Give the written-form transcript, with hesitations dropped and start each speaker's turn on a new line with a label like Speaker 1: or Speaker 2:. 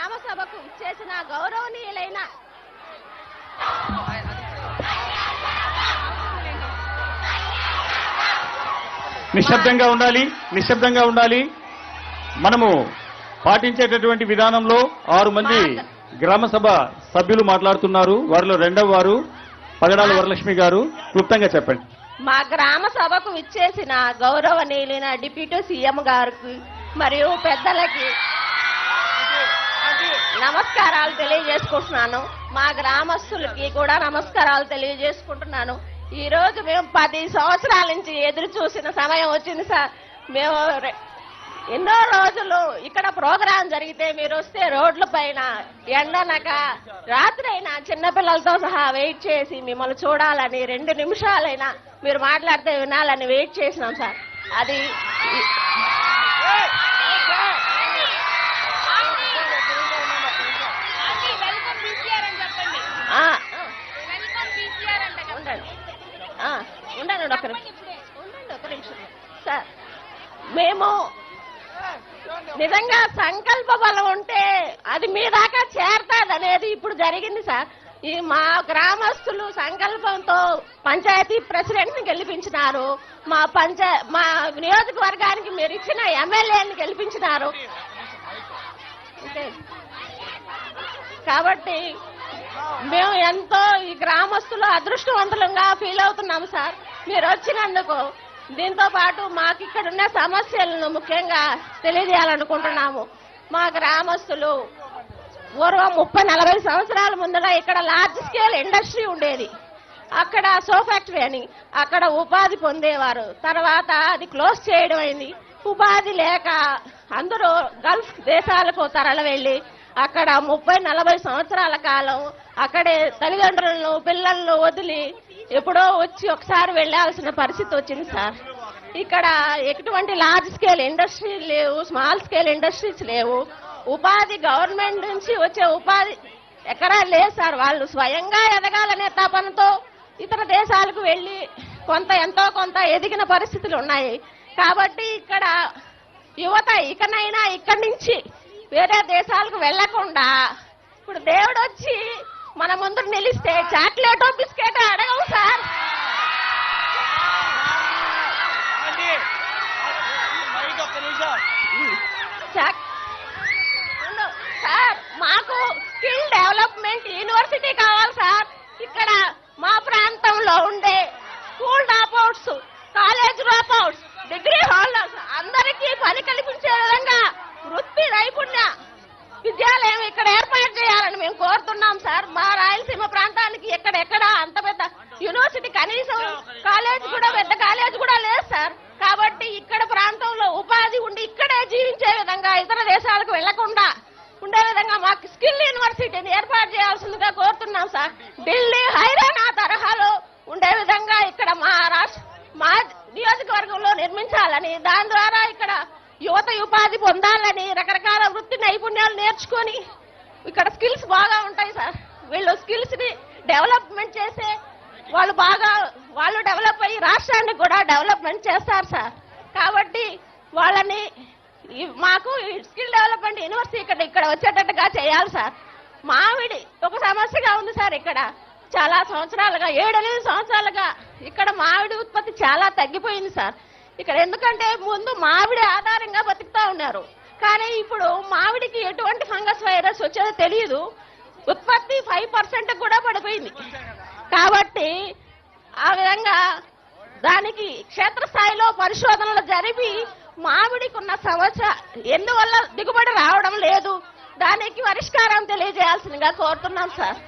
Speaker 1: గ్రామ సభకు ఇచ్చేసిన గౌరవనీయులైన
Speaker 2: నిశ్శబ్దంగా ఉండాలి. మనము పాటించేటటువంటి విధానంలో 6 మంది గ్రామ సభ సభ్యులు మాట్లాడుతున్నారు. వారిలో రెండవ వారు పగడాల వరలక్ష్మి గారు. క్లుప్తంగా చెప్పండి.
Speaker 1: మా గ్రామ సభకు ఇచ్చేసిన గౌరవనీయులైన డిప్యూటీ సీఎం గారికి మరియు పెద్దలకి నమస్కారాలు తెలియజేసుకుంటున్నాను. మా గ్రామస్తులకి కూడా నమస్కారాలు తెలియజేసుకుంటున్నాను. ఈ రోజు మేము 10 సంవత్సరాల నుంచి ఎదురు చూసిన సమయం వచ్చింది సార్. మేము ఎన్నో రోజులు ఇక్కడ ప్రోగ్రాం జరిగితే మీరు వస్తే రోడ్ల పైన ఎండనక రాత్రి అయినా చిన్నపిల్లలతో సహా వెయిట్ చేసి మిమ్మల్ని చూడాలని 2 నిమిషాలైనా మీరు మాట్లాడితే వినాలని వెయిట్ చేసినాం సార్. అది ఉండండి ఒక నిమిషం సార్. మేము నిజంగా సంకల్ప బలం ఉంటే అది మీ దాకా చేరతాది అనేది ఇప్పుడు జరిగింది సార్. ఈ మా గ్రామస్తులు సంకల్పంతో పంచాయతీ ప్రెసిడెంట్ ని గెలిపించినారు. మా నియోజకవర్గానికి మీరు ఇచ్చిన ఎమ్మెల్యేని గెలిపించినారు. కాబట్టి మేము ఎంతో ఈ గ్రామస్తులు అదృష్టవంతులంగా ఫీల్ అవుతున్నాము సార్ మీరు వచ్చినందుకు. దీంతో పాటు మాకు ఇక్కడ ఉన్న సమస్యలను ముఖ్యంగా తెలియజేయాలనుకుంటున్నాము. మా గ్రామస్తులు పూర్వం 30-40 సంవత్సరాల ముందుగా ఇక్కడ లార్జ్ స్కేల్ ఇండస్ట్రీ ఉండేది. అక్కడ సో ఫ్యాక్టరీ అని అక్కడ ఉపాధి పొందేవారు. తర్వాత అది క్లోజ్ చేయడం అయింది. ఉపాధి లేక అందరూ గల్ఫ్ దేశాలకు తరలి వెళ్లి అక్కడ 30-40 సంవత్సరాల కాలం అక్కడే తల్లిదండ్రులను పిల్లలను వదిలి ఎప్పుడో వచ్చి ఒకసారి వెళ్లాల్సిన పరిస్థితి వచ్చింది సార్. ఇక్కడ ఎటువంటి లార్జ్ స్కేల్ ఇండస్ట్రీ లేవు, స్మాల్ స్కేల్ ఇండస్ట్రీస్ లేవు. ఉపాధి గవర్నమెంట్ నుంచి వచ్చే ఉపాధి ఎక్కడా లేదు సార్. వాళ్ళు స్వయంగా ఎదగాలనే తపనతో ఇతర దేశాలకు వెళ్లి ఎంతో కొంత ఎదిగిన పరిస్థితులు ఉన్నాయి. కాబట్టి ఇక్కడ యువత ఇకనైనా ఇక్కడి నుంచి వేరే దేశాలకు వెళ్లకుండా ఇప్పుడు దేవుడు వచ్చి మన ముందు నిలిస్తే చాక్లెటో బిస్కెటో అడగవు సార్. సార్ మాకు స్కిల్ డెవలప్మెంట్ యూనివర్సిటీ కావాలి సార్. ఇక్కడ మా ప్రాంతంలో ఉండే school dropouts, college dropouts, degree holders అందరికీ పని కల్పించే విధంగా వృత్తి నైపుణ్య విద్యాలయం ఇక్కడ ఏర్పాటు చేయాలని మేము కోరుతున్నాం సార్. మా రాయలసీమ ప్రాంతానికి ఎక్కడెక్కడ అంత పెద్ద యూనివర్సిటీ కనీసం కాలేజ్ కూడా పెద్ద కాలేజ్ కూడా లేదు సార్. కాబట్టి ఇక్కడ ప్రాంతంలో ఉపాధి ఉండి ఇక్కడే జీవించే విధంగా ఇతర దేశాలకు వెళ్లకుండా ఉండే విధంగా మాకు స్కిల్ యూనివర్సిటీని ఏర్పాటు చేయాల్సిందిగా కోరుతున్నాం సార్. ఢిల్లీ హైరానా తరహాలో ఉండే విధంగా ఇక్కడ మా నియోజకవర్గంలో నిర్మించాలని, దాని ద్వారా ఇక్కడ యువత ఉపాధి పొందాలని, రకరకాల వృత్తి నైపుణ్యాలు నేర్చుకొని ఇక్కడ స్కిల్స్ బాగా ఉంటాయి సార్. వీళ్ళు స్కిల్స్ ని డెవలప్మెంట్ చేసే వాళ్ళు డెవలప్ అయ్యి రాష్ట్రానికి కూడా డెవలప్మెంట్ చేస్తారు సార్. కాబట్టి వాళ్ళని మాకు స్కిల్ డెవలప్మెంట్ యూనివర్సిటీ ఇక్కడ వచ్చేటట్టుగా చేయాలి సార్. మామిడి ఒక సమస్యగా ఉంది సార్. ఇక్కడ చాలా సంవత్సరాలుగా 7-8 సంవత్సరాలుగా ఇక్కడ మామిడి ఉత్పత్తి చాలా తగ్గిపోయింది సార్. ఇక్కడ ఎందుకంటే ముందు మామిడి ఆధారంగా బతుకుతా ఉన్నారు. కానీ ఇప్పుడు మామిడికి ఎటువంటి ఫంగస్ వైరస్ వచ్చేదో తెలియదు. ఉత్పత్తి 5% కూడా పడిపోయింది. కాబట్టి ఆ విధంగా దానికి క్షేత్రస్థాయిలో పరిశోధనలు జరిపి మామిడికి ఉన్న సమస్య ఎందువల్ల దిగుబడి రావడం లేదు, దానికి పరిష్కారం తెలియజేయాల్సిందిగా కోరుతున్నాం సార్.